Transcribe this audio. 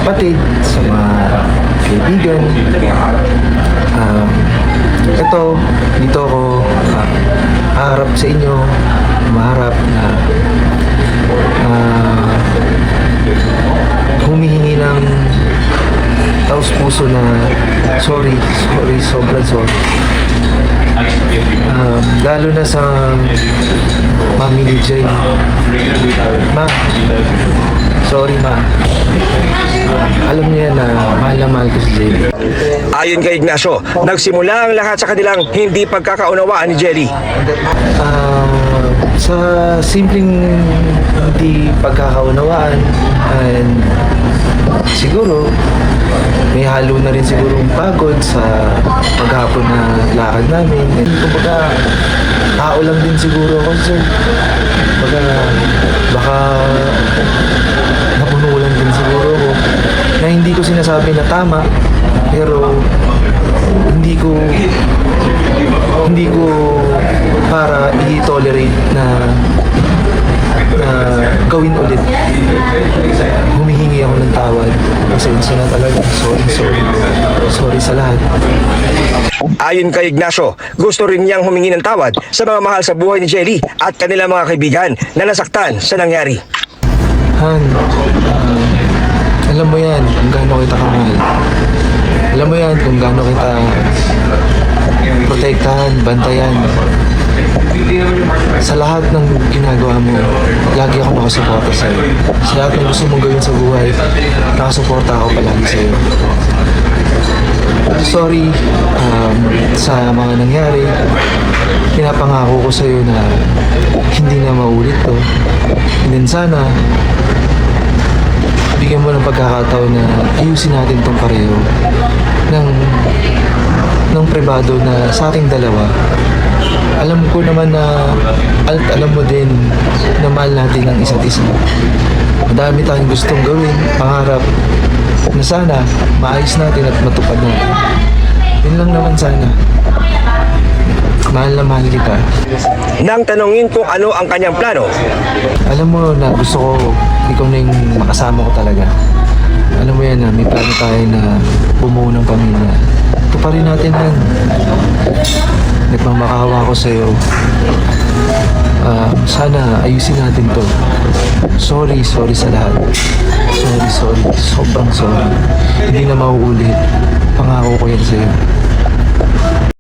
kapatid, sa mga kaibigan. Dito ako haharap sa inyo, maharap na humihingi ng taos-puso na sorry, sobrang sorry. Lalo na sa mami ni Jay. Ma, sorry ma. Alam niya na mahal ko si Jay. Ayon kay Ignacio, nagsimula ang lahat sa kanilang hindi pagkakaunawaan ni Jelly. Sa simpleng hindi pagkakaunawaan, and siguro may halo na rin siguro pagod sa paghapon na lakad namin. And kumbaga, tao lang din siguro ako, sir. Baka napuno lang din siguro ako na hindi ko sinasabi na tama, pero hindi ko para i-tolerate na gawin ulit. Humihingi ako ng tawad. Pasensya na talaga. Sorry sa lahat. Ayon kay Ignacio, gusto rin niyang humingi ng tawad sa mga mahal sa buhay ni Jelly at kanilang mga kaibigan na nasaktan sa nangyari. Han, alam mo yan kung gaano kita kamahal. Alam mo yan kung gaano kita protektahan, bantayan. Sa lahat ng ginagawa mo, lagi ako nakasuporta sa'yo. Sa lahat ng gusto mong gawin sa buhay, nakasuporta ako palagi sa'yo. Sorry sa mga nangyari. Pinapangako ko sa'yo na hindi na maulit to. And then sana, bigyan mo ng pagkakataon na ayusin natin tong pareho ng pribado na sa ating dalawa. Alam ko naman na alam mo din na mahal natin ang isa't isa. Madami tayong gustong gawin, pangarap na sana maayos natin at matupad natin. Yun lang naman sana. Mahal na mahal kita. Nang tanongin kung ano ang kanyang plano, Alam mo na gusto ko ikaw na yung makasama ko talaga. Alam mo yan na may plano tayo na bumuo ng pamilya. Tuparin natin yan. Nagmamakawa ko sa'yo. Sana ayusin natin to. Sorry sa lahat. Sorry. Sobrang sorry. Hindi na mauulit. Pangako ko yan sa'yo.